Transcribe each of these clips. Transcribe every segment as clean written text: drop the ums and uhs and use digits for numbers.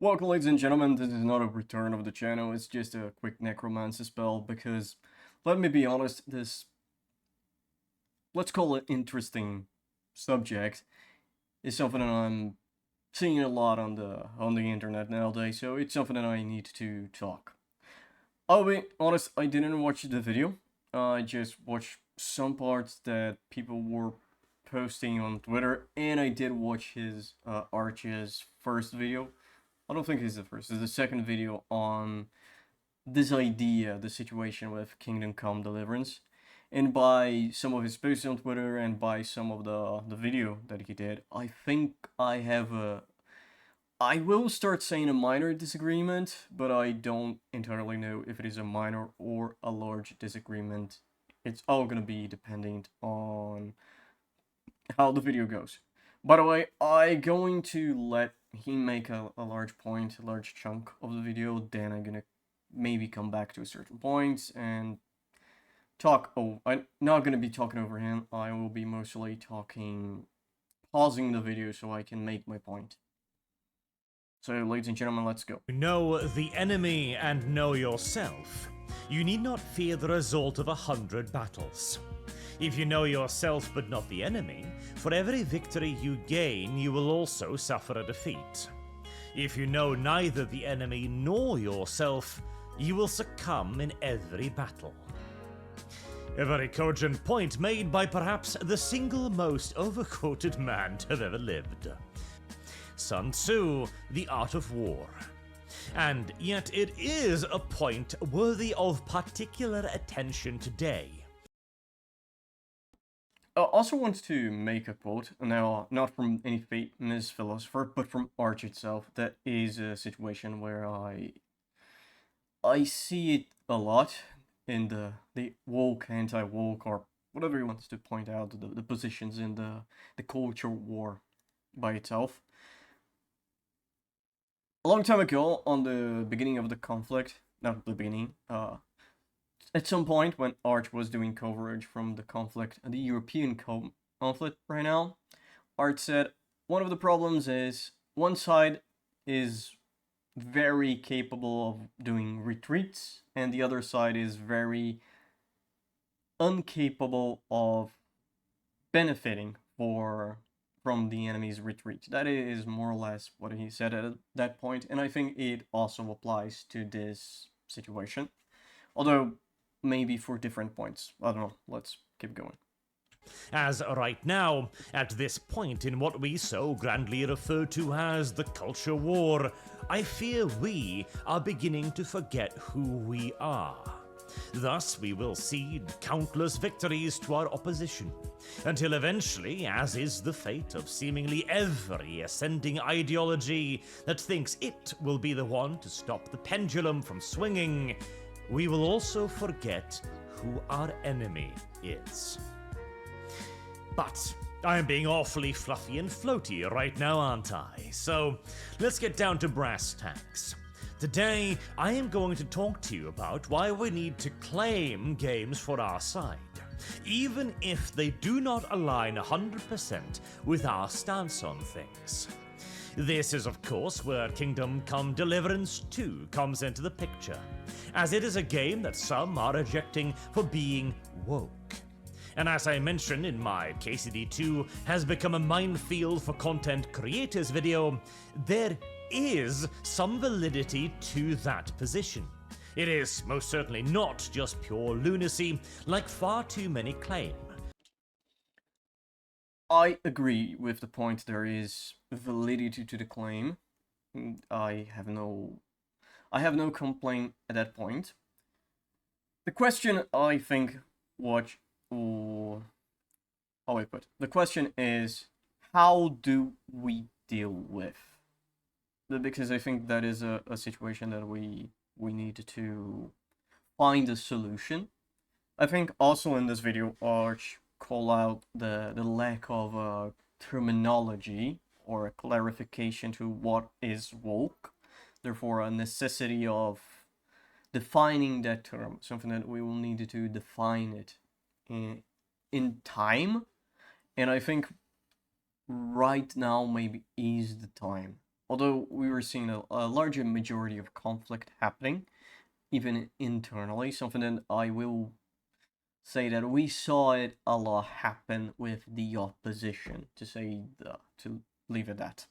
Welcome, ladies and gentlemen, this is not a return of the channel, it's just a quick necromancy spell because, let me be honest, this, let's call it interesting subject, is something that I'm seeing a lot on the internet nowadays, so it's something that I need to talk. I'll be honest, I didn't watch the video, I just watched some parts that people were posting on Twitter, and I did watch his, Arch's first video. I don't think it's the first, it's the second video on this idea, the situation with Kingdom Come Deliverance. And by some of his posts on Twitter and by some of the video that he did, I think I have a... I will start saying a minor disagreement, but I don't entirely know if it is a minor or a large disagreement. It's all gonna be dependent on how the video goes. By the way, I'm going to let him make a large point, a large chunk of the video, then I'm gonna maybe come back to a certain point and talk. Oh, I'm not gonna be talking over him, I will be mostly talking, pausing the video so I can make my point. So, ladies and gentlemen, let's go. Know the enemy and know yourself. You need not fear the result of 100 battles. If you know yourself but not the enemy, for every victory you gain, you will also suffer a defeat. If you know neither the enemy nor yourself, you will succumb in every battle. A very cogent point made by perhaps the single most overquoted man to have ever lived. Sun Tzu, The Art of War. And yet it is a point worthy of particular attention today. I also want to make a quote, now not from any famous philosopher, but from Arch itself. That is a situation where I see it a lot in the woke, anti-woke, or whatever he wants to point out, the positions in the culture war by itself. A long time ago, on the beginning of the conflict, not the beginning, at some point when Arch was doing coverage from the conflict, the European conflict right now, Arch said, one of the problems is one side is very capable of doing retreats, and the other side is very incapable of benefiting from the enemy's retreat. That is more or less what he said at that point, and I think it also applies to this situation. Although, maybe for different points. I don't know, let's keep going. As right now, at this point in what we so grandly refer to as the culture war, I fear we are beginning to forget who we are. Thus, we will cede countless victories to our opposition, until eventually, as is the fate of seemingly every ascending ideology that thinks it will be the one to stop the pendulum from swinging, we will also forget who our enemy is. But I am being awfully fluffy and floaty right now, aren't I? So let's get down to brass tacks. Today, I am going to talk to you about why we need to claim games for our side, even if they do not align 100% with our stance on things. This is, of course, where Kingdom Come Deliverance 2 comes into the picture, as it is a game that some are rejecting for being woke. And as I mentioned in my KCD 2 has become a minefield for content creators video, there is some validity to that position. It is most certainly not just pure lunacy, like far too many claim. I agree with the point, there is validity to the claim. I have no complaint at that point. The question, I think, the question is, how do we deal with? Because I think that is a situation that we need to find a solution. I think also in this video, Arch call out the lack of terminology or a clarification to what is woke. Therefore, a necessity of defining that term, something that we will need to define it in time. And I think right now maybe is the time. although we were seeing a larger majority of conflict happening, even internally, something that I will say that we saw it a lot happen with the opposition, to leave it at.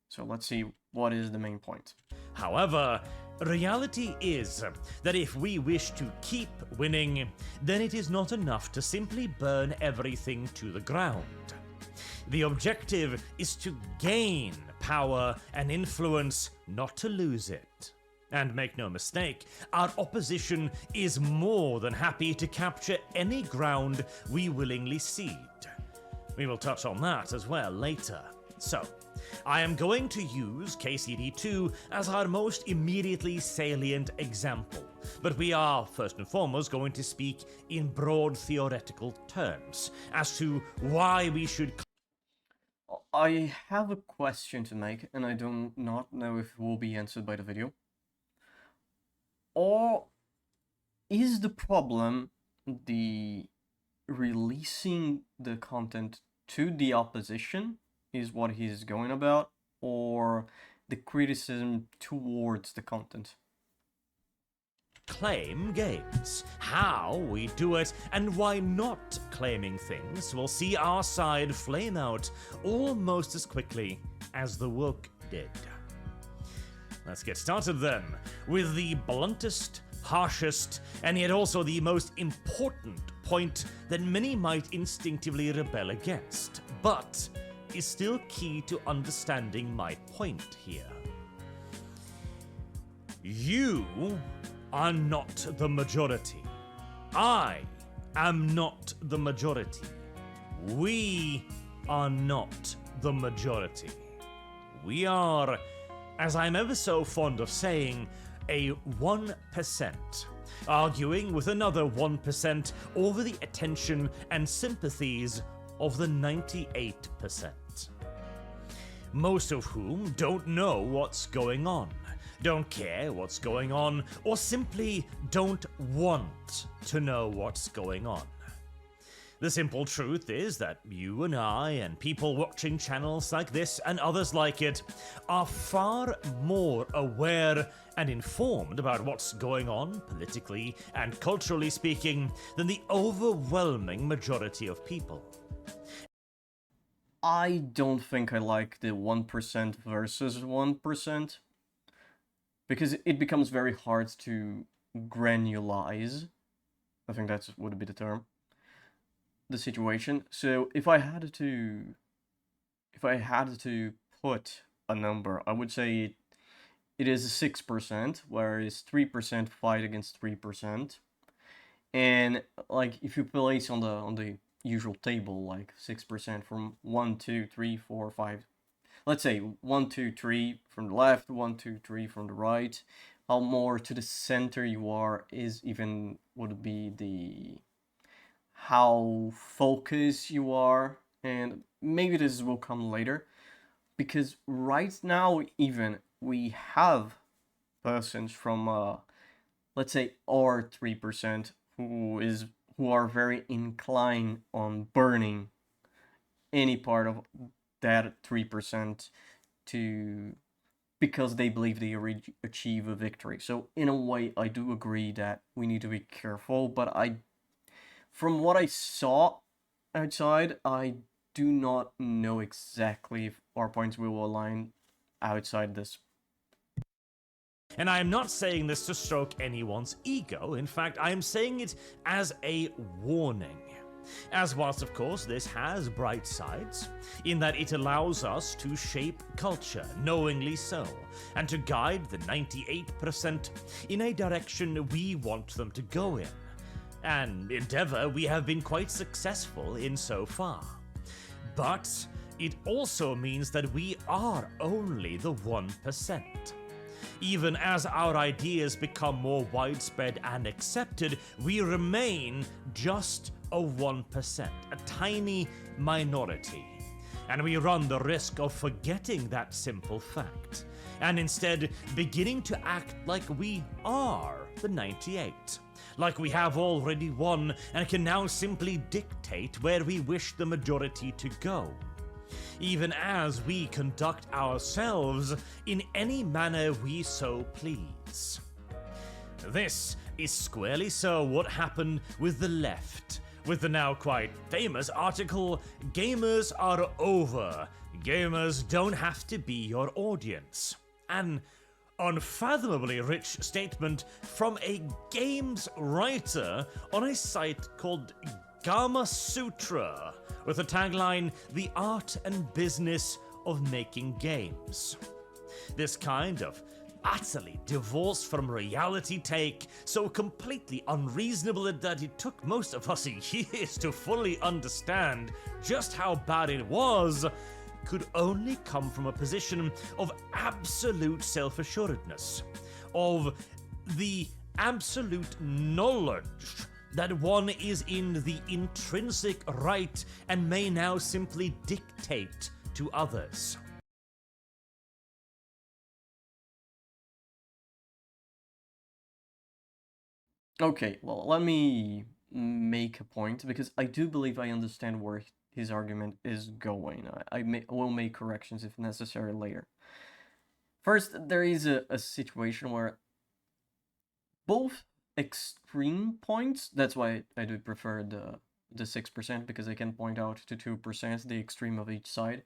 So let's see what is the main point. However, reality is that if we wish to keep winning, then it is not enough to simply burn everything to the ground. The objective is to gain power and influence, not to lose it. And make no mistake, our opposition is more than happy to capture any ground we willingly cede. We will touch on that as well later. So, I am going to use KCD2 as our most immediately salient example, but we are first and foremost going to speak in broad theoretical terms as to why we should. I have a question to make, and I do not know if it will be answered by the video. Or is the problem the releasing the content to the opposition is what he's going about, or the criticism towards the content? Claim games. How we do it and why not claiming things will see our side flame out almost as quickly as the woke did. Let's get started then with the bluntest, harshest, and yet also the most important point that many might instinctively rebel against, but is still key to understanding my point here. You are not the majority. I am not the majority. We are not the majority. We are, as I'm ever so fond of saying, a 1%, arguing with another 1% over the attention and sympathies of the 98%. Most of whom don't know what's going on, don't care what's going on, or simply don't want to know what's going on. The simple truth is that you and I and people watching channels like this and others like it are far more aware and informed about what's going on politically and culturally speaking than the overwhelming majority of people. I don't think I like the 1% versus 1%, because it becomes very hard to granulize. I think that would be the term. The situation. So if I had to put a number, I would say it is 6%, whereas 3% fight against 3%. And like if you place on the usual table, like 6% from 1, 2, 3, 4, 5. Let's say 1, 2, 3 from the left, 1, 2, 3 from the right. How more to the center you are is even would be the how focused you are, and maybe this will come later, because right now even we have persons from let's say our 3% who are very inclined on burning any part of that 3% to because they believe they achieve a victory. So in a way, I do agree that we need to be careful, but from what I saw outside, I do not know exactly if our points will align outside this. And I am not saying this to stroke anyone's ego. In fact, I am saying it as a warning. As whilst, of course, this has bright sides, in that it allows us to shape culture, knowingly so, and to guide the 98% in a direction we want them to go in. An endeavor we have been quite successful in so far. But it also means that we are only the 1%. Even as our ideas become more widespread and accepted, we remain just a 1%, a tiny minority. And we run the risk of forgetting that simple fact, and instead beginning to act like we are the 98. Like we have already won and can now simply dictate where we wish the majority to go. even as we conduct ourselves in any manner we so please. This is squarely so what happened with the left, with the now quite famous article, "Gamers are over. Gamers don't have to be your audience." An unfathomably rich statement from a games writer on a site called Gama Sutra, with the tagline, "The Art and Business of Making Games." This kind of utterly divorced from reality take, so completely unreasonable that it took most of us years to fully understand just how bad it was, could only come from a position of absolute self-assuredness, of the absolute knowledge that one is in the intrinsic right and may now simply dictate to others. Okay, well, let me make a point, because I do believe I understand where his argument is going. Will make corrections if necessary later. First, there is a situation where both extreme points, that's why I do prefer the 6%, because I can point out to 2%, the extreme of each side,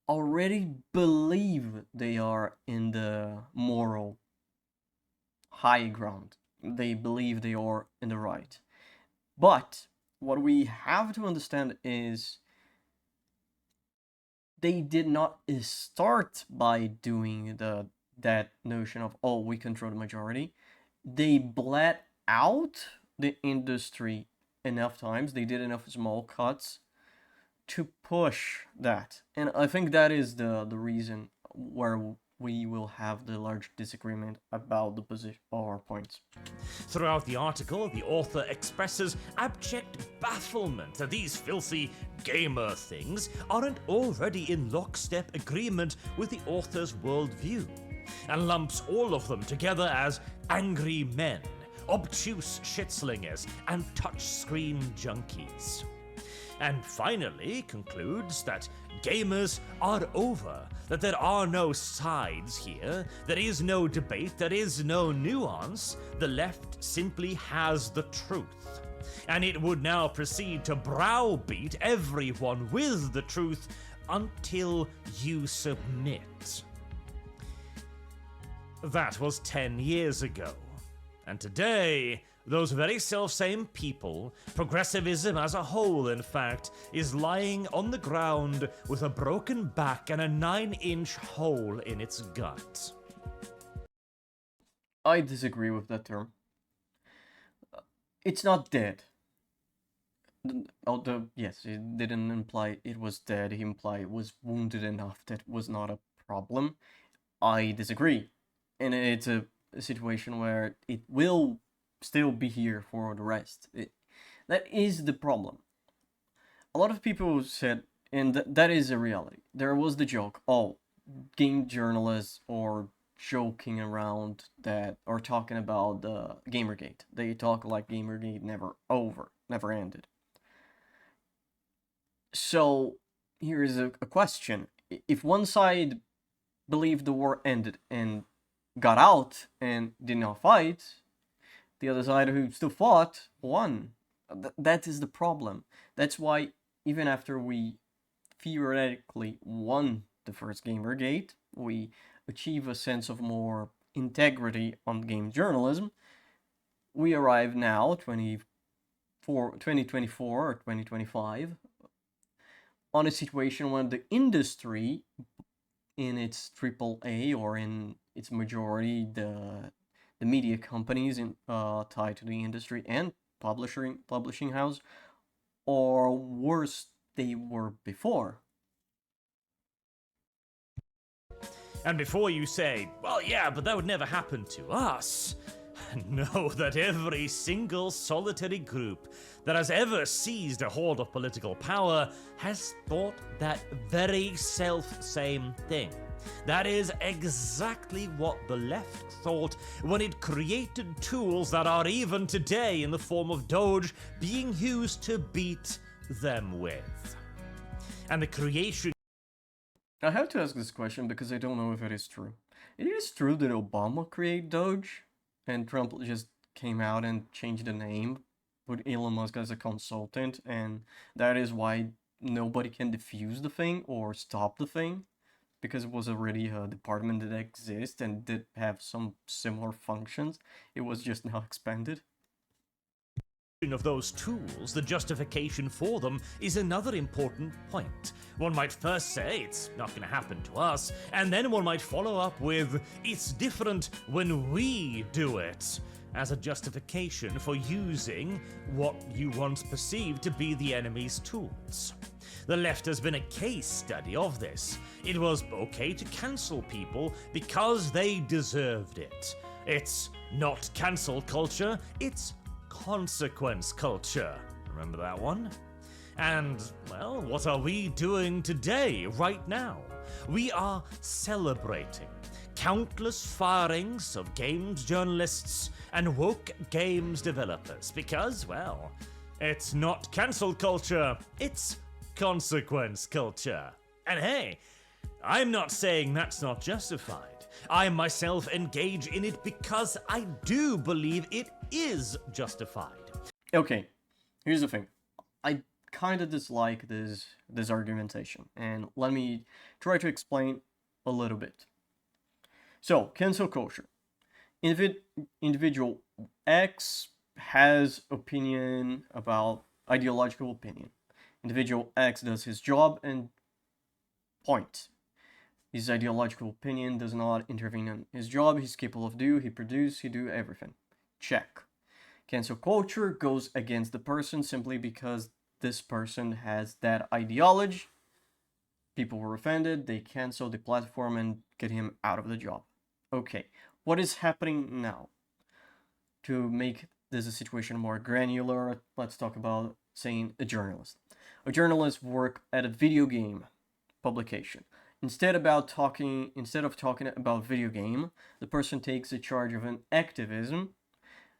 already believe they are in the moral high ground. They believe they are in the right. But what we have to understand is they did not start by doing that notion of, oh, we control the majority. They bled out the industry enough times. They did enough small cuts to push that. And I think that is the reason where we will have the large disagreement about the position or points. Throughout the article, the author expresses abject bafflement that these filthy gamer things aren't already in lockstep agreement with the author's worldview, and lumps all of them together as angry men, obtuse shitslingers, and touchscreen junkies. And finally concludes that gamers are over, that there are no sides here, there is no debate, there is no nuance, the left simply has the truth. And it would now proceed to browbeat everyone with the truth until you submit. That was 10 years ago. And today, those very self-same people, progressivism as a whole in fact, is lying on the ground with a broken back and a 9-inch hole in its gut. I disagree with that term. It's not dead. Although, yes, it didn't imply it was dead, he implied it was wounded enough that was not a problem. I disagree. And it's a situation where it will still be here for the rest. That is the problem. A lot of people said, and that is a reality. There was the joke, oh, game journalists are joking around that, or talking about the Gamergate. They talk like Gamergate never ended. So here is a question. If one side believed the war ended and got out and did not fight, the other side who still fought won. That is the problem. That's why even after we theoretically won the first Gamergate, we achieve a sense of more integrity on game journalism, we arrive now, 2024 or 2025, on a situation when the industry, in its AAA or in its majority, the media companies tied to the industry and publishing house, or worse they were before. And before you say, well, yeah, but that would never happen to us, know that every single solitary group that has ever seized a hold of political power has thought that very self-same thing. That is exactly what the left thought when it created tools that are even today in the form of Doge being used to beat them with. and the creation I have to ask this question because I don't know if it is true. It is true that Obama created Doge, and Trump just came out and changed the name, put Elon Musk as a consultant, and that is why nobody can defuse the thing or stop the thing, because it was already a department that exists and did have some similar functions. It was just now expanded. of those tools, the justification for them, is another important point. One might first say it's not going to happen to us, and then one might follow up with it's different when we do it, as a justification for using what you once perceived to be the enemy's tools. The left has been a case study of this. It was okay to cancel people because they deserved it. It's not cancel culture, it's consequence culture. Remember that one? And, well, what are we doing today, right now? We are celebrating countless firings of games journalists and woke games developers because, well, it's not cancel culture, it's consequence culture. And hey, I'm not saying that's not justified. I myself engage in it because I do believe it is justified. Okay, here's the thing. I kind of dislike this argumentation, and let me try to explain a little bit. So, cancel culture. Individual X has opinion about ideological opinion. Individual X does his job and point. His ideological opinion does not intervene in his job. He's capable of he produce, he do everything. Check. Cancel culture goes against the person simply because this person has that ideology. People were offended, they cancel the platform and get him out of the job. Okay, what is happening now? To make this a situation more granular, let's talk about saying a journalist. A journalist works at a video game publication. Instead of talking about video game, the person takes the charge of an activism.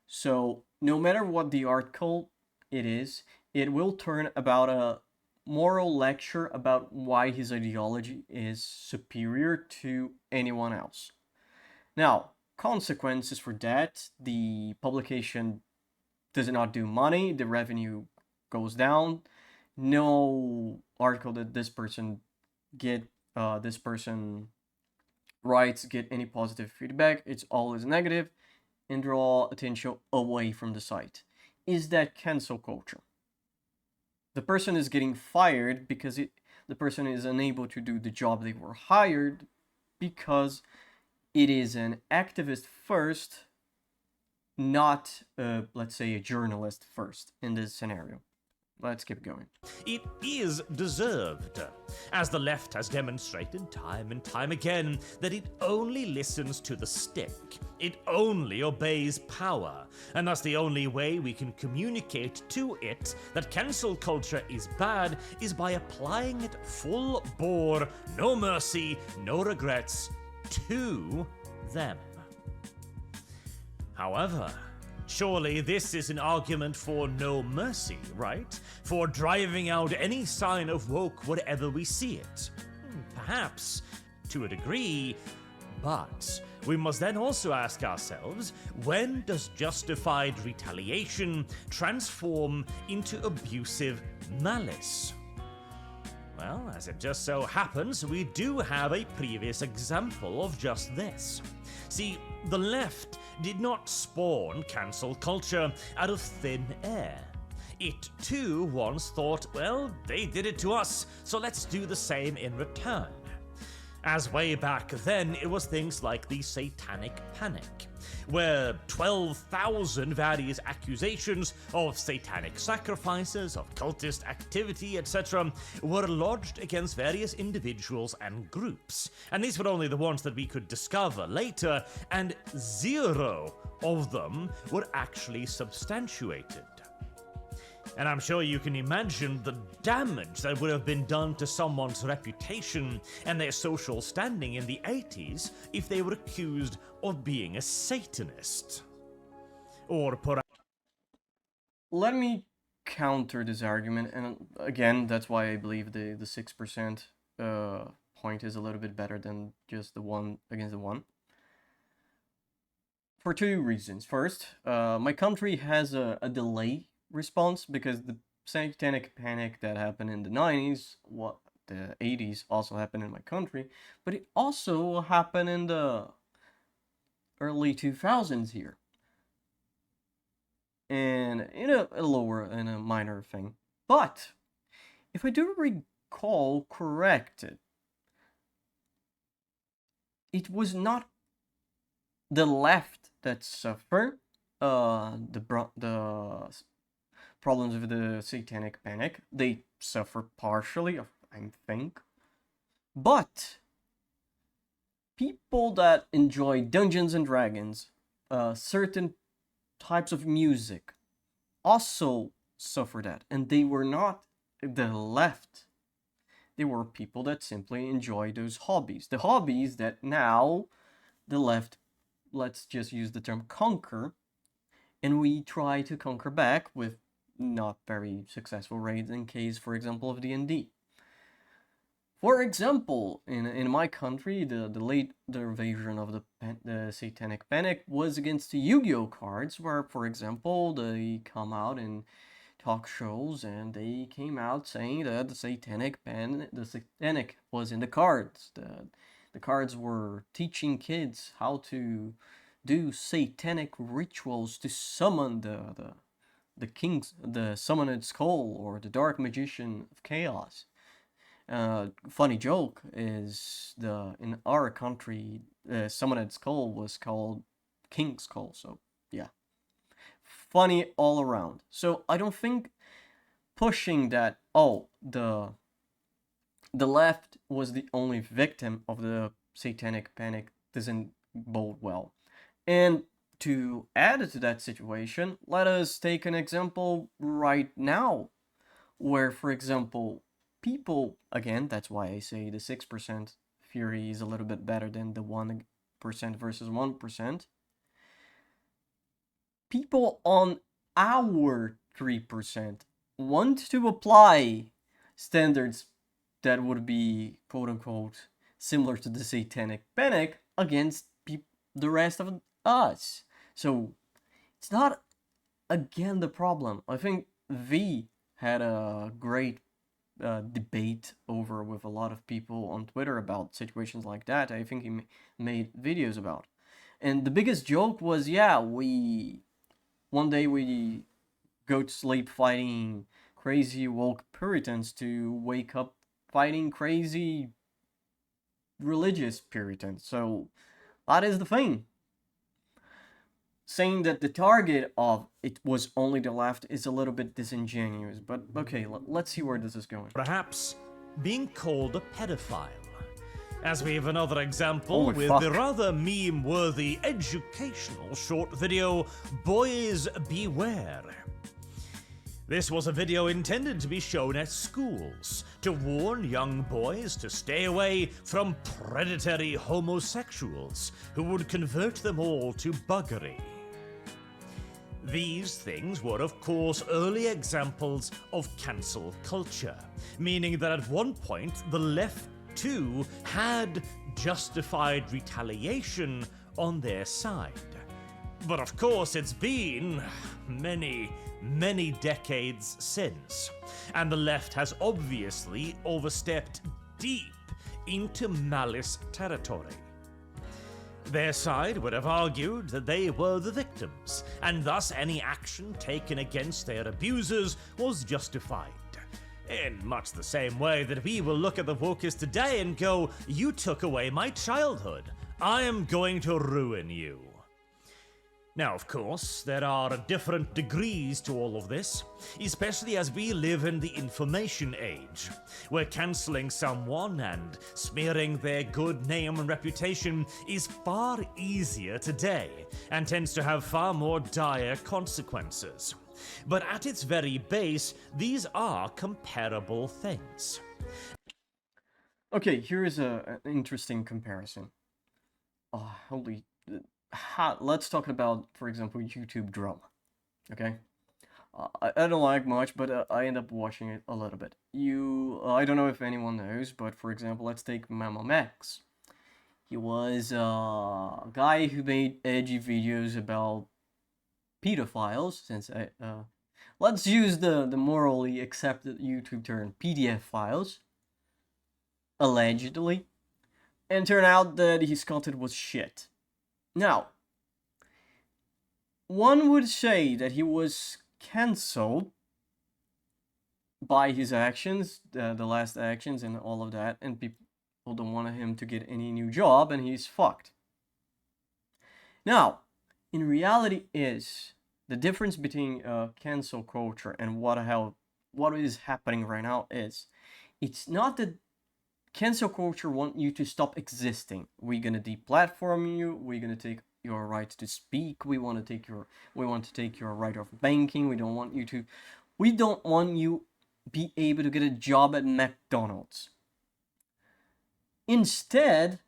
So no matter what the article it is, it will turn about a moral lecture about why his ideology is superior to anyone else. Now, consequences for that, the publication does not do money, the revenue goes down, no article that this person writes get any positive feedback, it's always negative, and draw attention away from the site. Is that cancel culture? The person is getting fired because the person is unable to do the job they were hired because it is an activist first, not, let's say, a journalist first in this scenario. Let's keep going. It is deserved, as the left has demonstrated time and time again that it only listens to the stick. It only obeys power, and thus the only way we can communicate to it that cancel culture is bad is by applying it full bore, no mercy, no regrets, to them. However, surely this is an argument for no mercy, right? For driving out any sign of woke wherever we see it. Perhaps, to a degree, but we must then also ask ourselves, when does justified retaliation transform into abusive malice? Well, as it just so happens, we do have a previous example of just this. See, the left did not spawn cancel culture out of thin air. It too once thought, well, they did it to us, so let's do the same in return. As way back then, it was things like the Satanic Panic, where 12,000 various accusations of satanic sacrifices, of cultist activity, etc., were lodged against various individuals and groups. And these were only the ones that we could discover later, and 0 of them were actually substantiated. And I'm sure you can imagine the damage that would have been done to someone's reputation and their social standing in the 80s if they were accused of being a Satanist. Or let me counter this argument, and again, that's why I believe the 6% point is a little bit better than just the 1 against the 1. For 2 reasons. First, my country has a delay response because the satanic panic that happened in the 90s, the 80s also happened in my country, but it also happened in the early 2000s here. And in a minor thing. But if I do recall correct, it was not the left that suffered the problems with the satanic panic. They suffer partially, I think. But people that enjoy Dungeons and Dragons, certain types of music, also suffer that. And they were not the left. They were people that simply enjoy those hobbies. The hobbies that now the left, let's just use the term conquer, and we try to conquer back with not very successful raids in case, for example, of D&D. For example, in my country, the version of the Satanic Panic was against the Yu-Gi-Oh cards, where, for example, they come out in talk shows and they came out saying that the Satanic was in the cards. The cards were teaching kids how to do satanic rituals to summon the summoned skull, or the dark magician of chaos. Funny joke is in our country, summoned skull was called King Skull. So yeah, funny all around. So I don't think pushing that the left was the only victim of the satanic panic doesn't bode well. And to add to that situation, let us take an example right now, where, for example, people, again, that's why I say the 6% theory is a little bit better than the 1% versus 1%. People on our 3% want to apply standards that would be, quote unquote, similar to the satanic panic against the rest of us. So it's not, again, the problem. I think V had a great debate over with a lot of people on Twitter about situations like that. I think he made videos about. And the biggest joke was, one day we go to sleep fighting crazy woke Puritans to wake up fighting crazy religious Puritans. So that is the thing. Saying that the target of it was only the left is a little bit disingenuous, but okay, let's see where this is going. Perhaps being called a pedophile. As we have another example Holy with fuck. the rather meme-worthy educational short video, Boys Beware. This was a video intended to be shown at schools to warn young boys to stay away from predatory homosexuals who would convert them all to buggery. These things were, of course, early examples of cancel culture, meaning that at one point the left too had justified retaliation on their side. But of course it's been many decades since, and the left has obviously overstepped deep into malice territory. Their side would have argued that they were the victims, and thus any action taken against their abusers was justified. In much the same way that we will look at the wokists today and go, "You took away my childhood. I am going to ruin you." Now, of course, there are different degrees to all of this, especially as we live in the information age, where cancelling someone and smearing their good name and reputation is far easier today and tends to have far more dire consequences. But at its very base, these are comparable things. Okay, here is an interesting comparison. Let's talk about, for example, YouTube drama. Okay, I don't like much, but I end up watching it a little bit. I don't know if anyone knows, but for example, let's take Mama Max. He was a guy who made edgy videos about pedophiles, let's use the morally accepted YouTube term PDF files, allegedly, and turned out that his content was shit. Now, one would say that he was cancelled by his actions, the last actions and all of that, and people don't want him to get any new job, and he's fucked. Now, in reality is the difference between cancel culture and what is happening right now is it's not that cancel culture want you to stop existing. We're gonna deplatform you. We're gonna take your right to speak. We want to take your right of banking. We don't want you be able to get a job at McDonald's. Instead,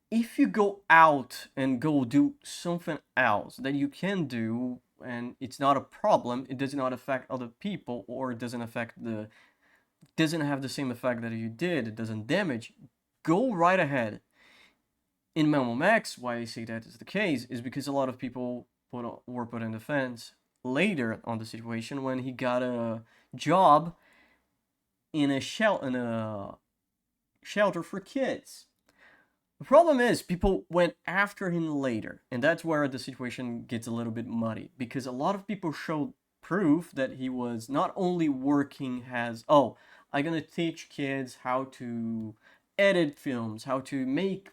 if you go out and go do something else that you can do and it's not a problem, it does not affect other people, or it doesn't have the same effect that you did, it doesn't damage, go right ahead. In Memo Max, why I say that is the case is because a lot of people were put in defense later on the situation when he got a job in a shelter for kids. The problem is people went after him later, and that's where the situation gets a little bit muddy, because a lot of people showed proof that he was not only working as, I'm gonna teach kids how to edit films, how to make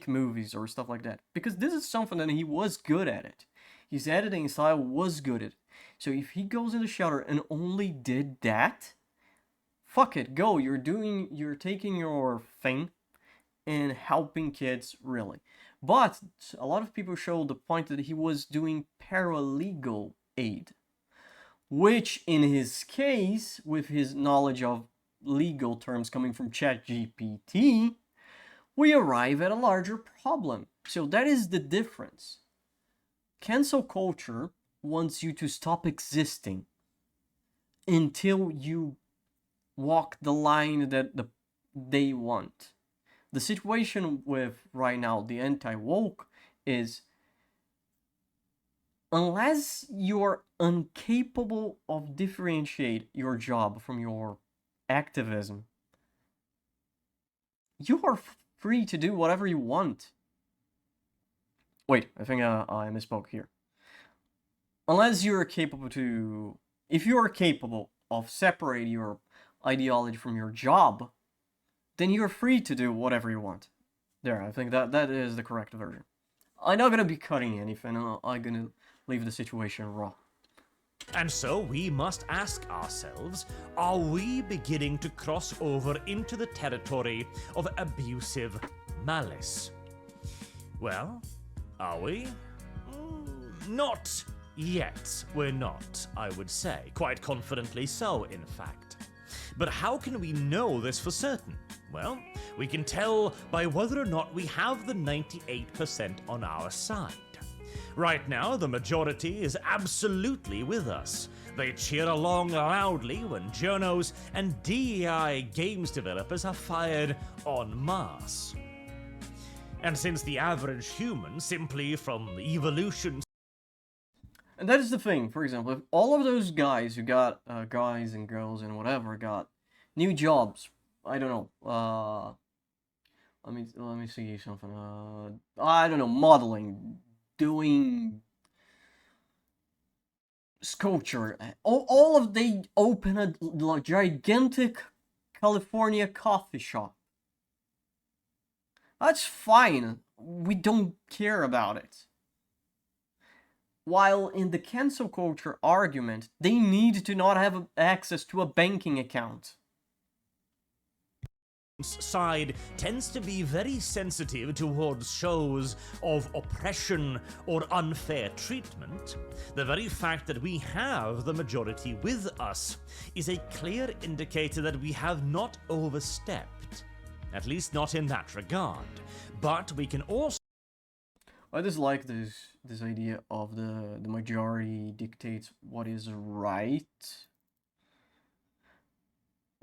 movies or stuff like that, because this is something that he was good at it. His editing style was good at it. So if he goes in the shelter and only did that, fuck it, go. You're taking your thing and helping kids, really. But a lot of people show the point that he was doing paralegal aid, which in his case, with his knowledge of legal terms coming from ChatGPT, we arrive at a larger problem. So that is the difference. Cancel culture wants you to stop existing until you walk the line that they want. The situation with right now the anti-woke is, unless you're incapable of differentiate your job from your activism, you are free to do whatever you want. Wait, I think I misspoke here. If you are capable of separating your ideology from your job, then you're free to do whatever you want. There, I think that is the correct version. I'm not gonna be cutting anything, I'm gonna leave the situation raw. And so we must ask ourselves, are we beginning to cross over into the territory of abusive malice? Well, are we? Not yet. We're not, I would say. Quite confidently so, in fact. But how can we know this for certain? Well, we can tell by whether or not we have the 98% on our side. Right now, the majority is absolutely with us. They cheer along loudly when journos and DEI games developers are fired en masse. And since the average human, simply from evolution... And that is the thing, for example, if all of those guys who got, guys and girls and whatever, got new jobs, I don't know, let me see something, I don't know, modeling, doing sculpture, all of they open a gigantic California coffee shop. That's fine, we don't care about it. While in the cancel culture argument, they need to not have access to a banking account. Side tends to be very sensitive towards shows of oppression or unfair treatment. The very fact that we have the majority with us is a clear indicator that we have not overstepped, at least not in that regard. But we can also... I just like this idea of the majority dictates what is right,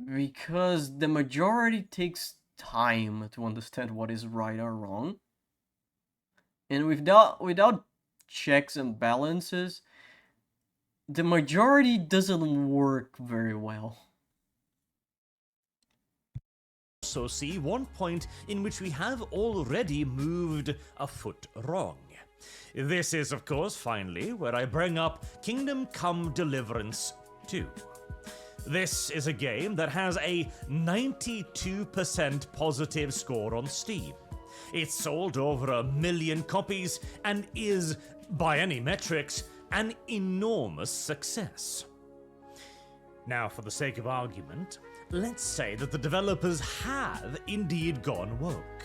because the majority takes time to understand what is right or wrong, and without checks and balances, the majority doesn't work very well. Also see one point in which we have already moved a foot wrong. This is, of course, finally, where I bring up Kingdom Come Deliverance 2. This is a game that has a 92% positive score on Steam. It's sold over 1 million copies and is, by any metrics, an enormous success. Now, for the sake of argument, let's say that the developers have indeed gone woke.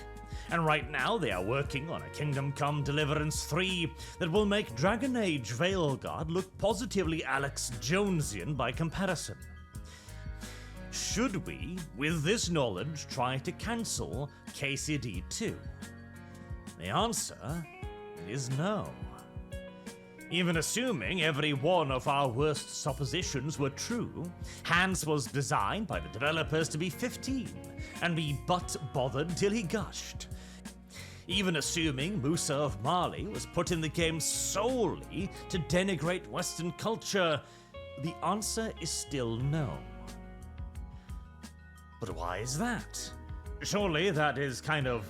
And right now they are working on a Kingdom Come Deliverance 3 that will make Dragon Age Veilguard look positively Alex Jonesian by comparison. Should we, with this knowledge, try to cancel KCD 2? The answer is no. Even assuming every one of our worst suppositions were true, Hans was designed by the developers to be 15 and be butt bothered till he gushed. Even assuming Musa of Mali was put in the game solely to denigrate Western culture, the answer is still no. But why is that? Surely that is kind of,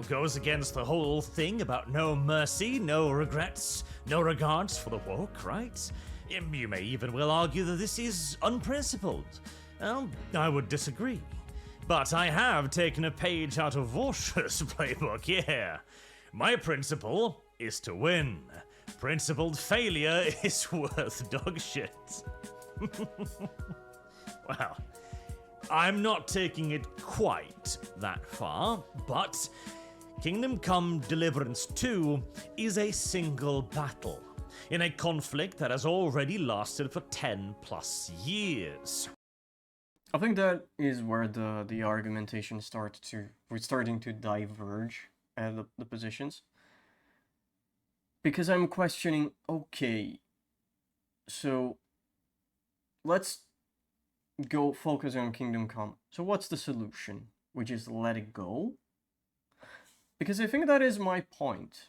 goes against the whole thing about no mercy, no regrets, no regards for the woke, right? You may even well argue that this is unprincipled. Well, I would disagree. But I have taken a page out of Vorscha's playbook, yeah. My principle is to win. Principled failure is worth dog shit. Well, I'm not taking it quite that far, but Kingdom Come Deliverance 2 is a single battle in a conflict that has already lasted for 10 plus years. I think that is where the argumentation we're starting to diverge at the positions. Because I'm questioning, okay, so let's go focus on Kingdom Come. So what's the solution? We just let it go? Because I think that is my point.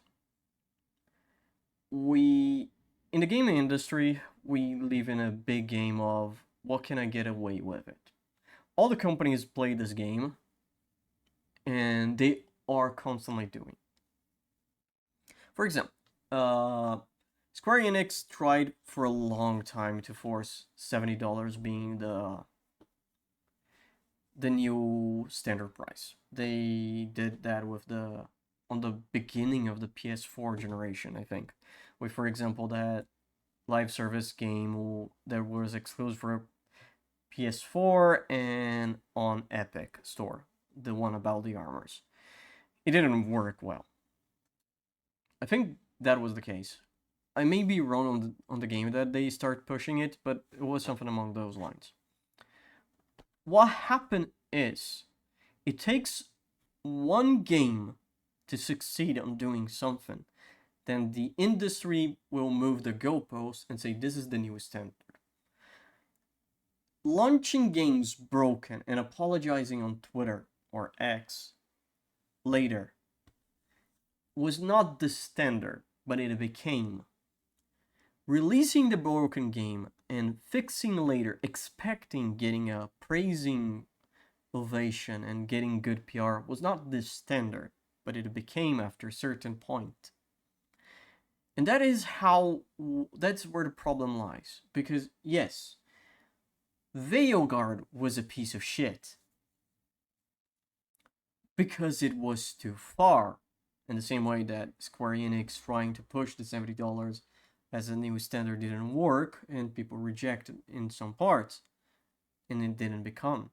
In the gaming industry, we live in a big game of what can I get away with it? All the companies play this game, and they are constantly doing. For example, Square Enix tried for a long time to force $70 being the new standard price. They did that with on the beginning of the PS4 generation, I think. With, for example, that live service game that was exclusive for PS4 and on Epic Store, the one about the armors. It didn't work well. I think that was the case. I may be wrong on the game that they start pushing it, but it was something along those lines. What happened is, it takes one game to succeed on doing something, then the industry will move the goalpost and say this is the new standard. Launching games broken and apologizing on Twitter or X later was not the standard, but it became. Releasing the broken game and fixing later, expecting getting a praising ovation and getting good PR was not the standard, but it became after a certain point. And that's where the problem lies. Because yes, Veilguard was a piece of shit. Because it was too far. In the same way that Square Enix trying to push the $70 as a new standard didn't work, and people rejected in some parts, and it didn't become.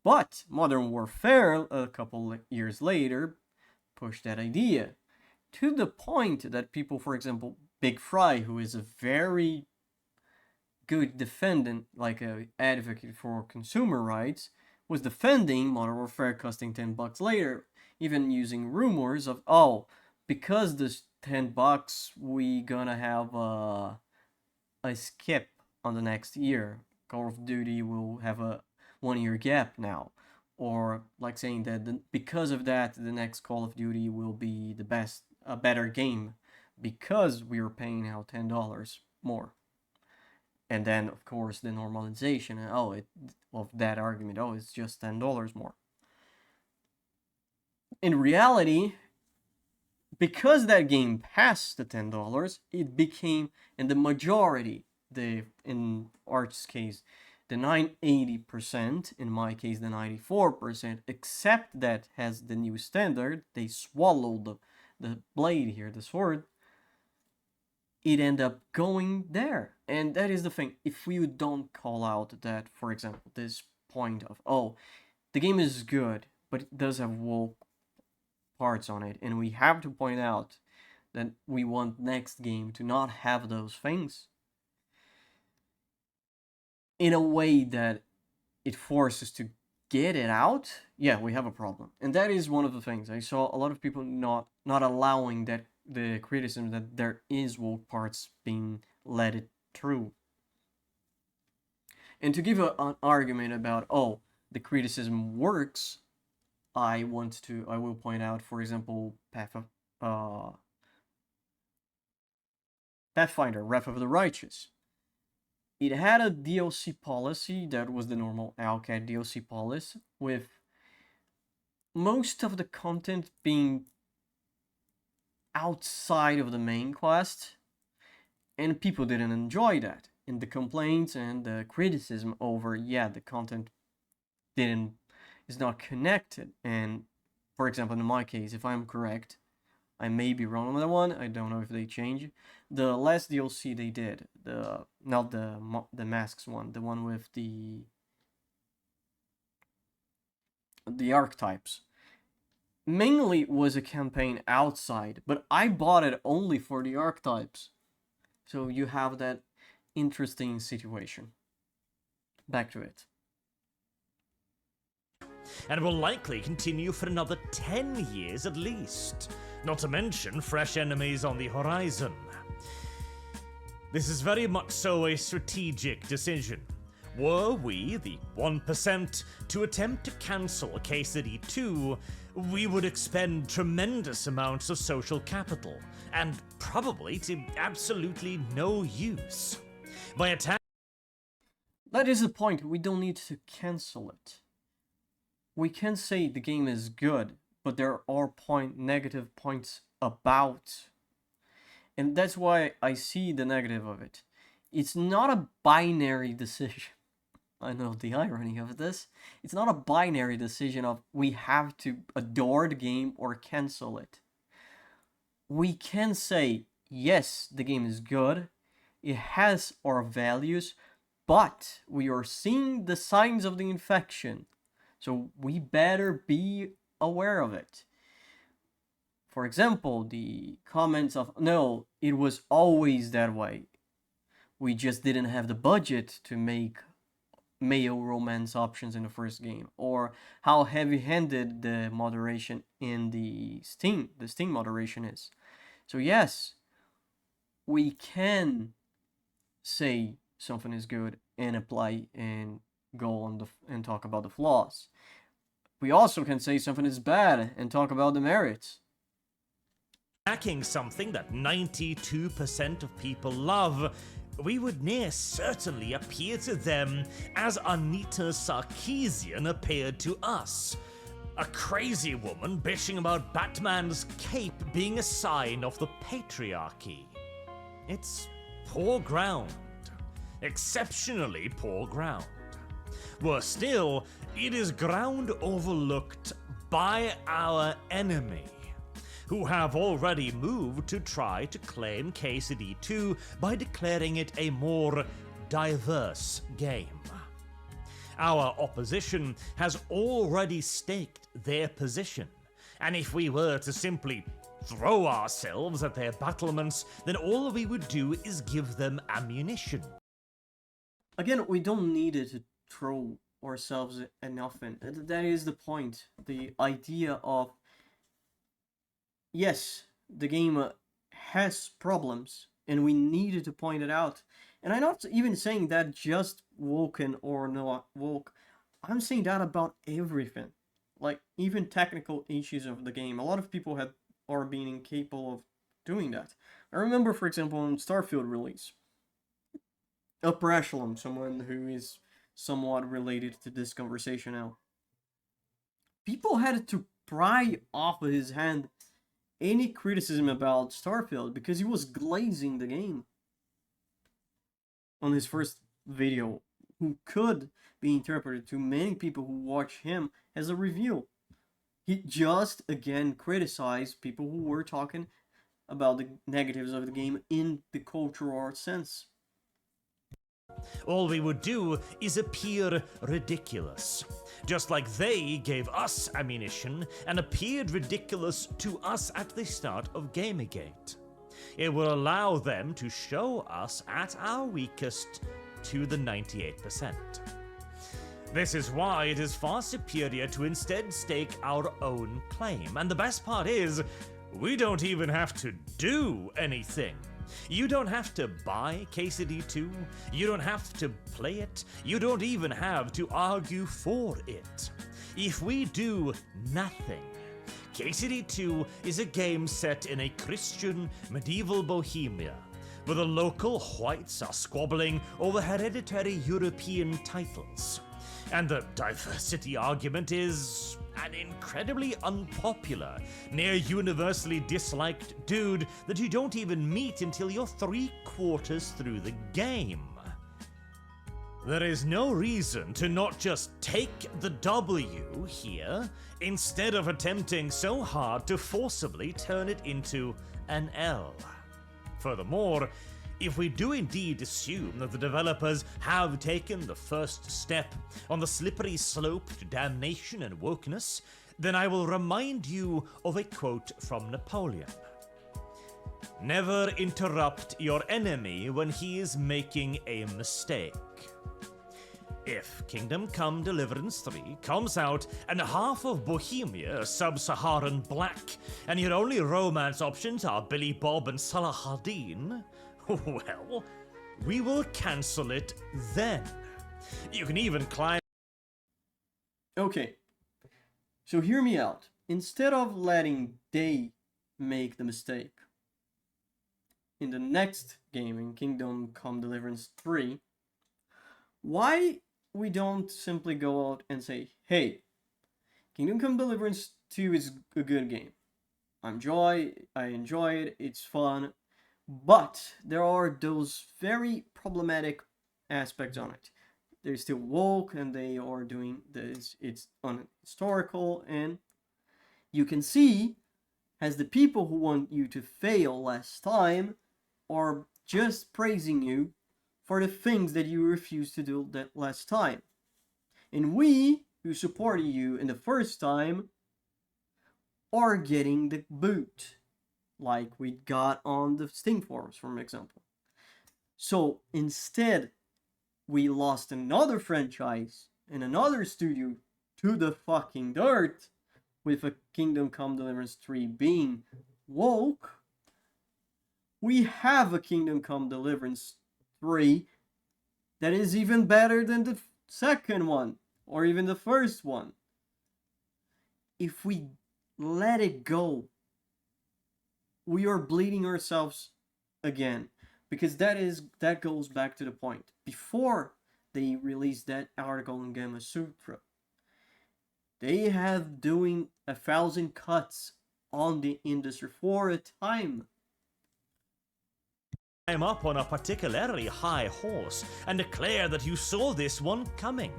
But Modern Warfare, a couple years later, pushed that idea to the point that people, for example, Big Fry, who is a very good defendant, like a advocate for consumer rights, was defending Modern Warfare costing $10 later, even using rumors of, because $10, we gonna have a skip on the next year. Call of Duty will have a 1 year gap now. Or like saying that because of that, the next Call of Duty will be a better game because we are paying out $10 more. And then, of course, the normalization of that argument, it's just $10 more. In reality, because that game passed the $10, it became, in the majority, in Arch's case, the 980%, in my case, the 94%, except that has the new standard, they swallowed the blade here, the sword, it ended up going there. And that is the thing. If you don't call out that, for example, this point of, the game is good, but it does have woke parts on it, and we have to point out that we want next game to not have those things in a way that it forces to get it out, we have a problem. And that is one of the things. I saw a lot of people not allowing that the criticism that there is woke parts being let through. And to give an argument about, the criticism works, I will point out, for example, Pathfinder, Wrath of the Righteous. It had a DLC policy that was the normal ArchCast DLC policy, with most of the content being outside of the main quest, and people didn't enjoy that. And the complaints and the criticism over, the content is not connected. And for example, in my case, if I'm correct, I may be wrong on that one. I don't know if they change. The last DLC they did, not the masks one, the one with the archetypes, mainly was a campaign outside, but I bought it only for the archetypes. So you have that interesting situation. Back to it. And will likely continue for another 10 years at least. Not to mention fresh enemies on the horizon. This is very much so a strategic decision. Were we, the 1%, to attempt to cancel KCD 2, we would expend tremendous amounts of social capital, and probably to absolutely no use. By attacking... That is the point, we don't need to cancel it. We can say the game is good, but there are negative points about. And that's why I see the negative of it. It's not a binary decision. I know the irony of this. It's not a binary decision of we have to adore the game or cancel it. We can say, yes, the game is good, it has our values, but we are seeing the signs of the infection. So we better be aware of it. For example, the comments of, no, it was always that way. We just didn't have the budget to make male romance options in the first game. Or how heavy-handed the moderation in the Steam moderation is. So yes, we can say something is good and apply and go on and talk about the flaws. We also can say something is bad and talk about the merits. Attacking something that 92% of people love, we would near certainly appear to them as Anita Sarkeesian appeared to us. A crazy woman bitching about Batman's cape being a sign of the patriarchy. It's poor ground. Exceptionally poor ground. Worse still, it is ground overlooked by our enemy, who have already moved to try to claim KCD 2 by declaring it a more diverse game. Our opposition has already staked their position, and if we were to simply throw ourselves at their battlements, then all we would do is give them ammunition. Again, we don't need to throw ourselves at nothing. That is the point. The idea of, yes, the game has problems, and we needed to point it out. And I'm not even saying that just woken or not woke. I'm saying that about everything. Like, even technical issues of the game. A lot of people are being incapable of doing that. I remember, for example, on Starfield release, Upper Echelon, someone who is somewhat related to this conversation now, people had to pry off of his hand any criticism about Starfield because he was glazing the game on his first video, who could be interpreted to many people who watch him as a review. He just again criticized people who were talking about the negatives of the game in the cultural art sense. All we would do is appear ridiculous. Just like they gave us ammunition and appeared ridiculous to us at the start of Gamergate. It will allow them to show us at our weakest to the 98%. This is why it is far superior to instead stake our own claim. And the best part is, we don't even have to do anything. You don't have to buy KCD 2, you don't have to play it, you don't even have to argue for it. If we do nothing, KCD 2 is a game set in a Christian medieval Bohemia, where the local whites are squabbling over hereditary European titles. And the diversity argument is an incredibly unpopular, near universally disliked dude that you don't even meet until you're 3/4 through the game. There is no reason to not just take the W here, instead of attempting so hard to forcibly turn it into an L. Furthermore, if we do indeed assume that the developers have taken the first step on the slippery slope to damnation and wokeness, then I will remind you of a quote from Napoleon. Never interrupt your enemy when he is making a mistake. If Kingdom Come Deliverance 3 comes out and half of Bohemia is sub-Saharan black, and your only romance options are Billy Bob and Salahadin, well, we will cancel it then. You can even climb... Okay, so hear me out. Instead of letting they make the mistake, in the next game, in Kingdom Come Deliverance 3, why we don't simply go out and say, hey, Kingdom Come Deliverance 2 is a good game. I enjoy it, it's fun, but there are those very problematic aspects on it. They're still woke and they are doing this, it's unhistorical, and you can see as the people who want you to fail last time are just praising you for the things that you refused to do that last time. And we, who supported you in the first time, are getting the boot, like we got on the Steam forums, for example. So instead, we lost another franchise and another studio to the fucking dirt, with a Kingdom Come Deliverance 3 being woke. We have a Kingdom Come Deliverance 3 that is even better than the second one, or even the first one. If we let it go, we are bleeding ourselves again, because that goes back to the point. Before they released that article in Gamma Sutra, they have doing 1,000 cuts on the industry for a time. Climb up on a particularly high horse and declare that you saw this one coming.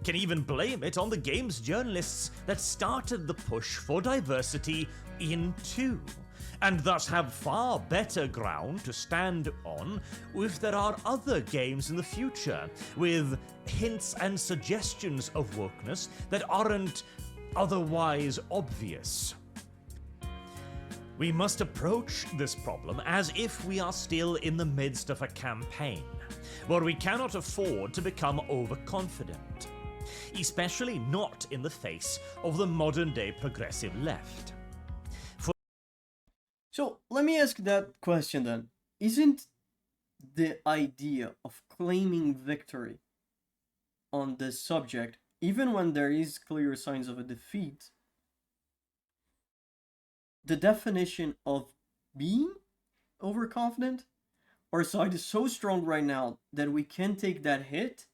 Can even blame it on the game's journalists that started the push for diversity in 2, and thus have far better ground to stand on if there are other games in the future with hints and suggestions of wokeness that aren't otherwise obvious. We must approach this problem as if we are still in the midst of a campaign, where we cannot afford to become overconfident, especially not in the face of the modern-day progressive left. So let me ask that question then. Isn't the idea of claiming victory on this subject, even when there is clear signs of a defeat, the definition of being overconfident? Our side is so strong right now that we can take that hit?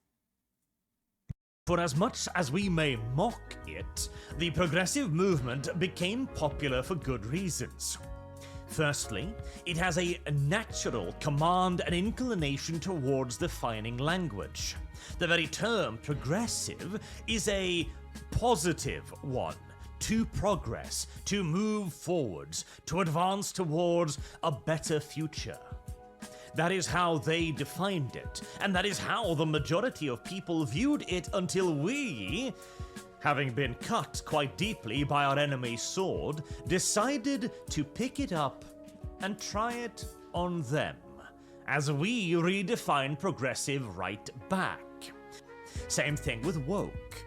For as much as we may mock it, the progressive movement became popular for good reasons. Firstly, it has a natural command and inclination towards defining language. The very term progressive is a positive one. To progress, to move forwards, to advance towards a better future. That is how they defined it, and that is how the majority of people viewed it until we, having been cut quite deeply by our enemy's sword, decided to pick it up and try it on them, as we redefine progressive right back. Same thing with woke.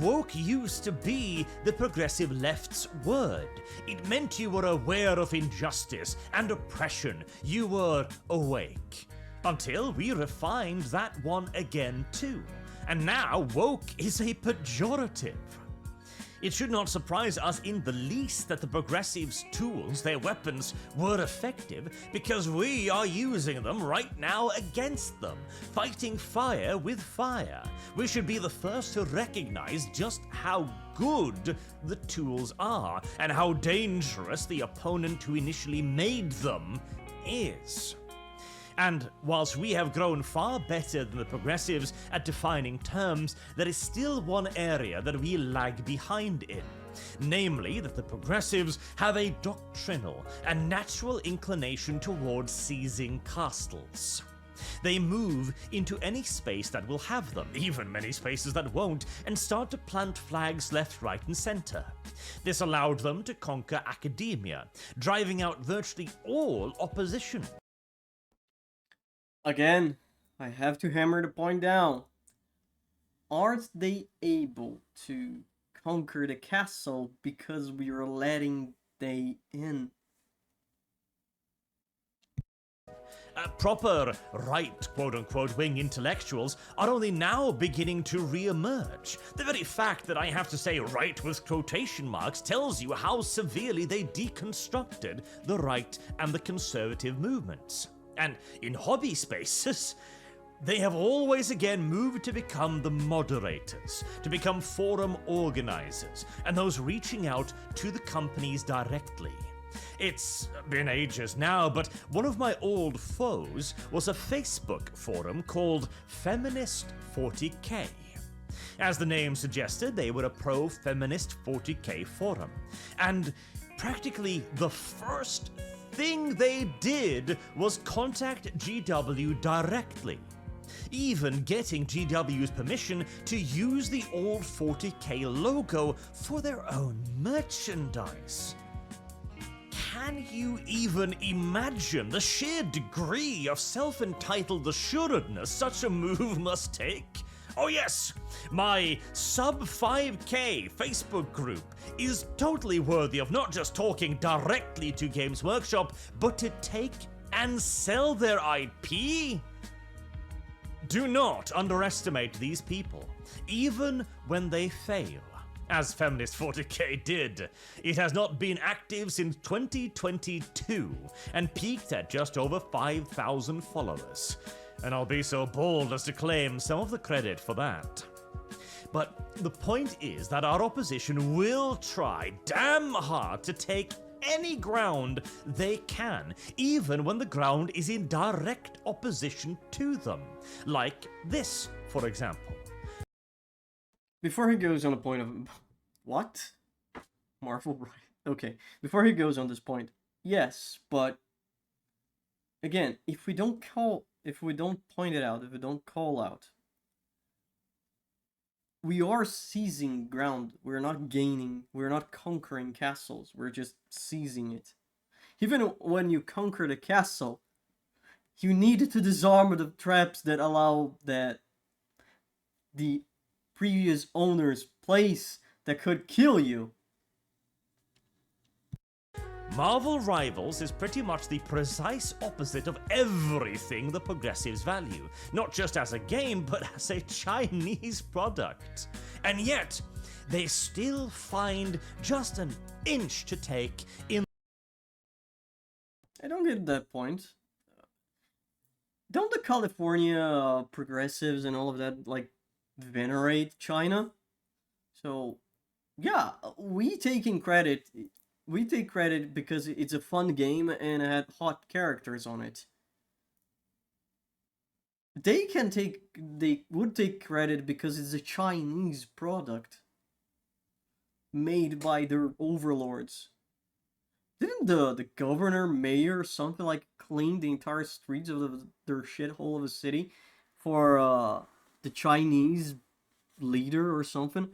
Woke used to be the progressive left's word. It meant you were aware of injustice and oppression. You were awake. Until we refined that one again too. And now woke is a pejorative. It should not surprise us in the least that the progressives' tools, their weapons, were effective because we are using them right now against them, fighting fire with fire. We should be the first to recognize just how good the tools are and how dangerous the opponent who initially made them is. And whilst we have grown far better than the progressives at defining terms, there is still one area that we lag behind in. Namely, that the progressives have a doctrinal and natural inclination towards seizing castles. They move into any space that will have them, even many spaces that won't, and start to plant flags left, right, and center. This allowed them to conquer academia, driving out virtually all opposition. Again, I have to hammer the point down. Aren't they able to conquer the castle because we are letting they in? Proper right, quote-unquote, wing intellectuals are only now beginning to re-emerge. The very fact that I have to say right with quotation marks tells you how severely they deconstructed the right and the conservative movements. And in hobby spaces, they have always again moved to become the moderators, to become forum organizers, and those reaching out to the companies directly. It's been ages now, but one of my old foes was a Facebook forum called Feminist 40K. As the name suggested, they were a pro-feminist 40K forum. And practically the first thing they did was contact GW directly, even getting GW's permission to use the old 40K logo for their own merchandise. Can you even imagine the sheer degree of self-entitled assuredness such a move must take? Oh yes, my sub-5K Facebook group is totally worthy of not just talking directly to Games Workshop, but to take and sell their IP? Do not underestimate these people, even when they fail. As Feminist 40K did. It has not been active since 2022 and peaked at just over 5,000 followers. And I'll be so bold as to claim some of the credit for that. But the point is that our opposition will try damn hard to take any ground they can, even when the ground is in direct opposition to them. Like this, for example. Before he goes on a point of... What? Marvel, right? Okay. Before he goes on this point, yes, but... Again, if we don't point it out, if we don't call out, we are seizing ground. We're not gaining, we're not conquering castles, we're just seizing it. Even when you conquer the castle, you need to disarm the traps that allow that the previous owner's place that could kill you. Marvel Rivals is pretty much the precise opposite of everything the progressives value, not just as a game, but as a Chinese product. And yet, they still find just an inch to take in. I don't get that point. Don't the California progressives and all of that, like, venerate China? So, yeah, we take credit because it's a fun game and it had hot characters on it. They would take credit because it's a Chinese product made by their overlords. Didn't the governor, mayor, something like clean the entire streets of their shithole of a city for the Chinese leader or something?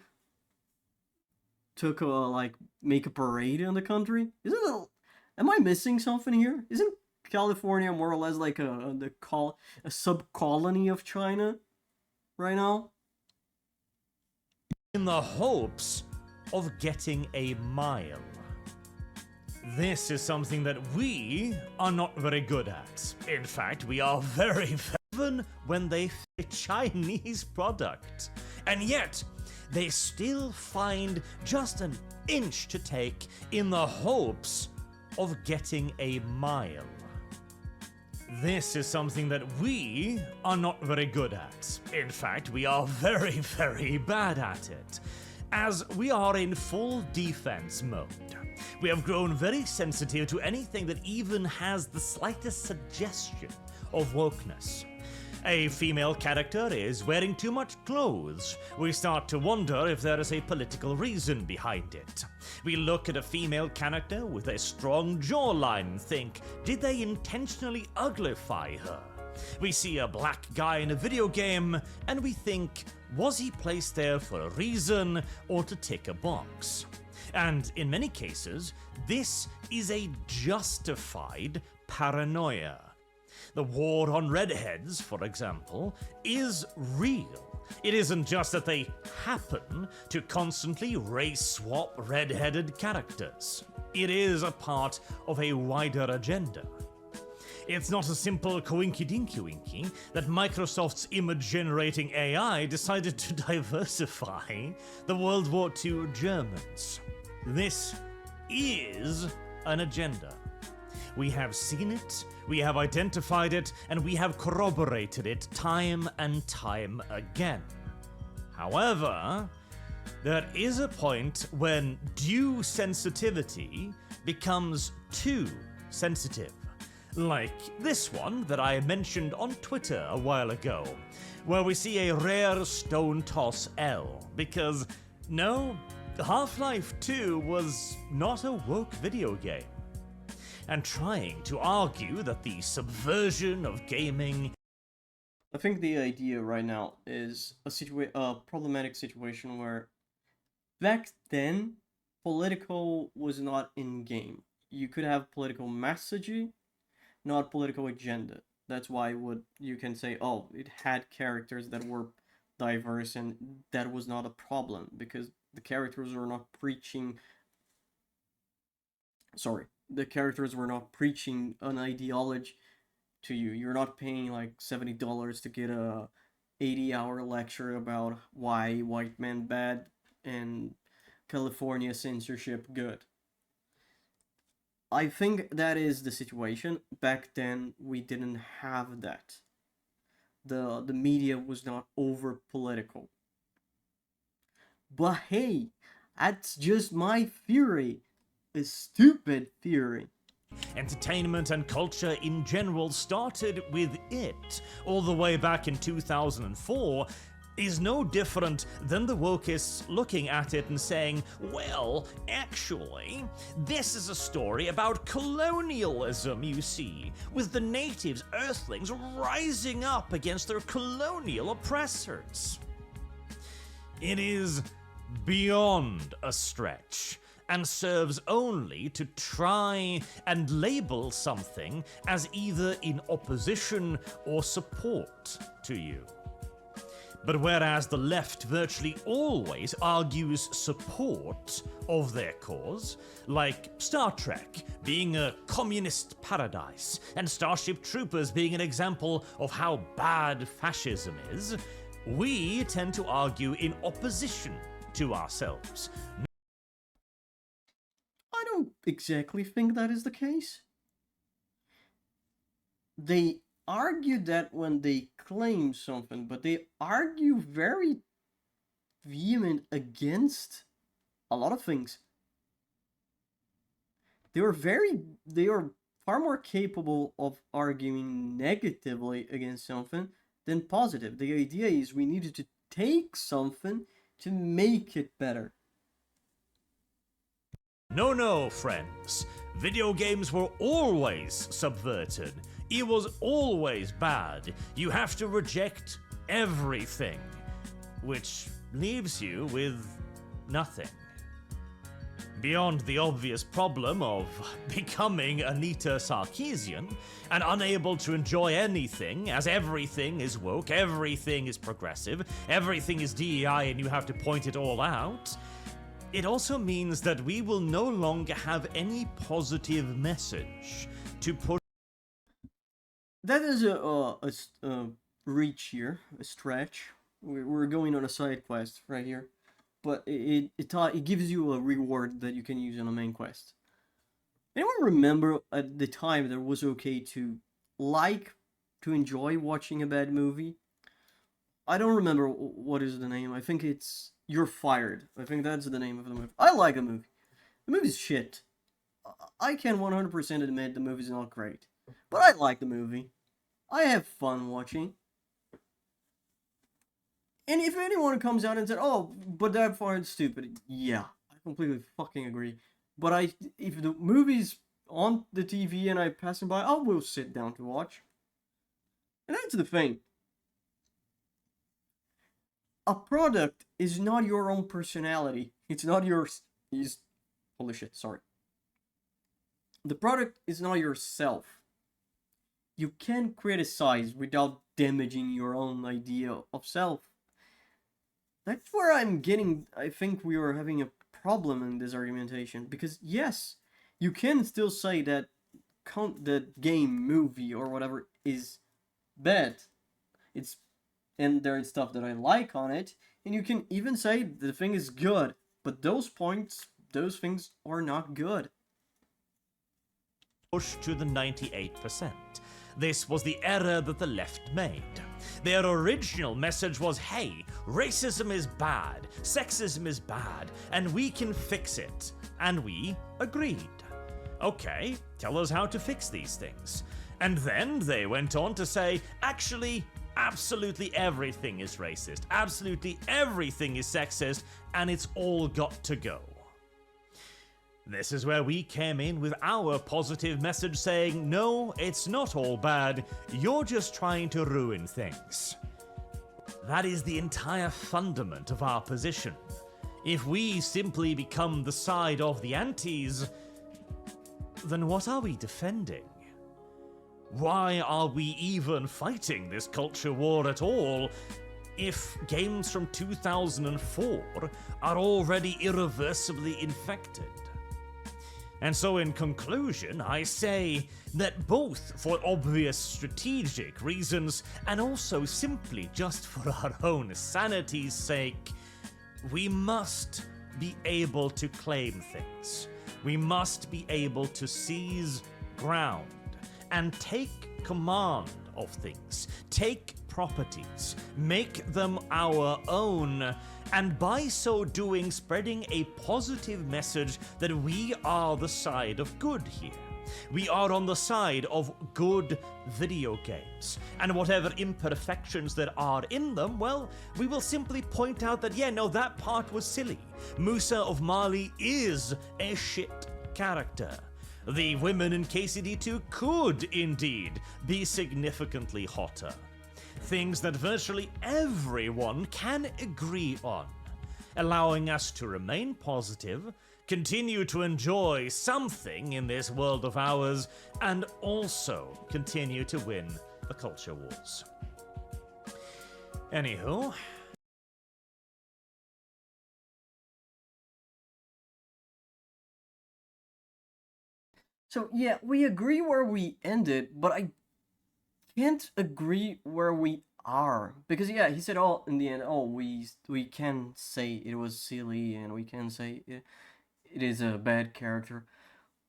Took like make a parade in the country? Am I missing something here? Isn't California more or less like a sub-colony of China right now? In the hopes of getting a mile. This is something that we are not very good at. In fact, we are very even when they a Chinese product. And yet, they still find just an inch to take in the hopes of getting a mile. This is something that we are not very good at. In fact, we are very, very bad at it, as we are in full defense mode. We have grown very sensitive to anything that even has the slightest suggestion of wokeness. A female character is wearing too much clothes. We start to wonder if there is a political reason behind it. We look at a female character with a strong jawline and think, did they intentionally uglify her? We see a black guy in a video game and we think, was he placed there for a reason or to tick a box? And in many cases, this is a justified paranoia. The war on redheads, for example, is real. It isn't just that they happen to constantly race swap redheaded characters. It is a part of a wider agenda. It's not a simple coinky-dinky-winky that Microsoft's image-generating AI decided to diversify the World War II Germans. This is an agenda. We have seen it, we have identified it, and we have corroborated it time and time again. However, there is a point when due sensitivity becomes too sensitive. Like this one that I mentioned on Twitter a while ago, where we see a rare Stone Toss L, because no, Half-Life 2 was not a woke video game. And trying to argue that the subversion of gaming... I think the idea right now is a problematic situation where back then, political was not in-game. You could have political messaging, not political agenda. That's why you can say, oh, it had characters that were diverse and that was not a problem because the characters were not preaching... the characters were not preaching an ideology to you. You're not paying like $70 to get a 80-hour lecture about why white men bad and California censorship good. I think that is the situation. Back then, we didn't have that. The media was not over political. But hey, that's just my theory. A stupid theory. Entertainment and culture in general started with it, all the way back in 2004, is no different than the wokeists looking at it and saying, well, actually, this is a story about colonialism, you see, with the natives, earthlings, rising up against their colonial oppressors. It is beyond a stretch, and serves only to try and label something as either in opposition or support to you. But whereas the left virtually always argues support of their cause, like Star Trek being a communist paradise, and Starship Troopers being an example of how bad fascism is, we tend to argue in opposition to ourselves. I don't exactly think that is the case. They argue that when they claim something, but they argue very vehement against a lot of things. They are far more capable of arguing negatively against something than positive. The idea is we needed to take something to make it better. No, friends. Video games were always subverted. It was always bad. You have to reject everything, which leaves you with nothing. Beyond the obvious problem of becoming Anita Sarkeesian and unable to enjoy anything, as everything is woke, everything is progressive, everything is DEI, and you have to point it all out, it also means that we will no longer have any positive message to push. That is a reach here, a stretch. We're going on a side quest right here, but it gives you a reward that you can use on a main quest. Anyone remember at the time that it was okay to enjoy watching a bad movie? I don't remember what is the name. I think it's You're Fired. I think that's the name of the movie. I like the movie. The movie's shit. I can 100% admit the movie's not great. But I like the movie. I have fun watching. And if anyone comes out and said, oh, but that part's stupid. Yeah, I completely fucking agree. But if the movie's on the TV and I pass it by, I will sit down to watch. And that's the thing. A product is not your own personality. It's not yours. Holy shit, sorry. The product is not yourself. You can't criticize without damaging your own idea of self. That's where I think we are having a problem in this argumentation. Because yes, you can still say that that game, movie, or whatever is bad. And there is stuff that I like on it. And you can even say the thing is good. But those things are not good. Push to the 98%. This was the error that the left made. Their original message was, hey, racism is bad, sexism is bad, and we can fix it. And we agreed. Okay, tell us how to fix these things. And then they went on to say, actually, absolutely everything is racist, absolutely everything is sexist, and it's all got to go. This is where we came in with our positive message saying, no, it's not all bad, you're just trying to ruin things. That is the entire fundament of our position. If we simply become the side of the antis, then what are we defending? Why are we even fighting this culture war at all if games from 2004 are already irreversibly infected? And so in conclusion, I say that both for obvious strategic reasons and also simply just for our own sanity's sake, we must be able to claim things. We must be able to seize ground and take command of things, take properties, make them our own, and by so doing spreading a positive message that we are the side of good here. We are on the side of good video games, and whatever imperfections there are in them, well, we will simply point out that, yeah, no, that part was silly. Musa of Mali is a shit character. The women in KCD 2 could indeed be significantly hotter. Things that virtually everyone can agree on, allowing us to remain positive, continue to enjoy something in this world of ours, and also continue to win the culture wars. Anywho, So yeah, we agree where we ended, but I can't agree where we are, because yeah, he said, oh, in the end, oh, we can say it was silly and we can say it is a bad character.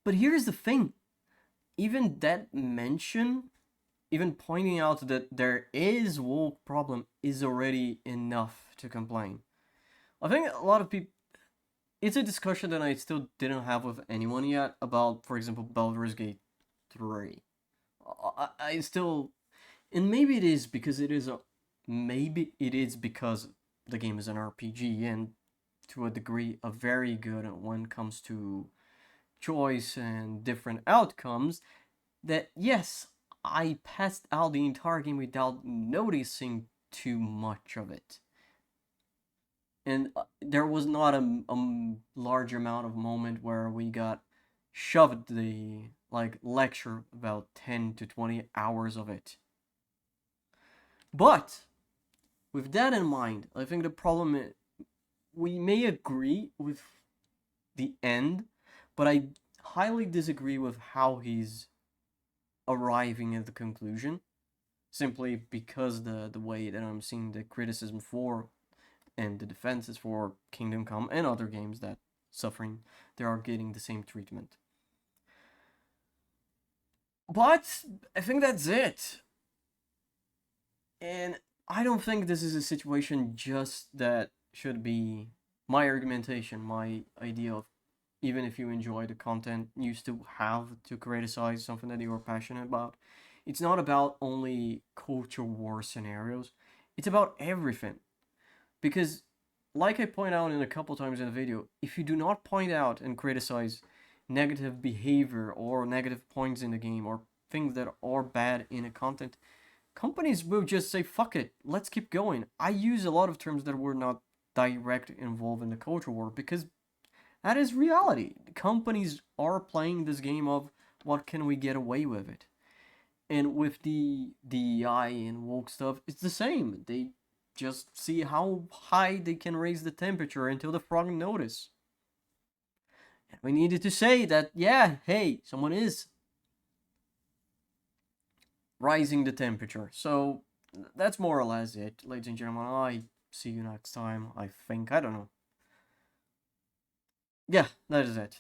But here's the thing, even that mention, even pointing out that there is woke problem is already enough to complain. I think a lot of people, it's a discussion that I still didn't have with anyone yet about, for example, Baldur's Gate 3. I still, and maybe it is because it is a, maybe it is because the game is an RPG and to a degree a very good when it comes to choice and different outcomes, that yes, I passed out the entire game without noticing too much of it. And there was not a large amount of moment where we got shoved the like lecture about 10 to 20 hours of it. But with that in mind, I think the problem is we may agree with the end, but I highly disagree with how he's arriving at the conclusion, simply because the way that I'm seeing the criticism for and the defenses for Kingdom Come and other games that suffering they are getting the same treatment. But I think that's it. And I don't think this is a situation just that should be my argumentation, my idea of even if you enjoy the content, you still have to criticize something that you are passionate about. It's not about only culture war scenarios, it's about everything. Because, like I point out in a couple times in the video, if you do not point out and criticize negative behavior or negative points in the game or things that are bad in a content, companies will just say, fuck it, let's keep going. I use a lot of terms that were not direct involved in the culture war because that is reality. Companies are playing this game of what can we get away with it. And with the DEI and woke stuff, it's the same. They just see how high they can raise the temperature until the frog notice. And we needed to say that, yeah, hey, someone is rising the temperature. So that's more or less it, ladies and gentlemen. I see you next time, I think. I don't know. Yeah, that is it.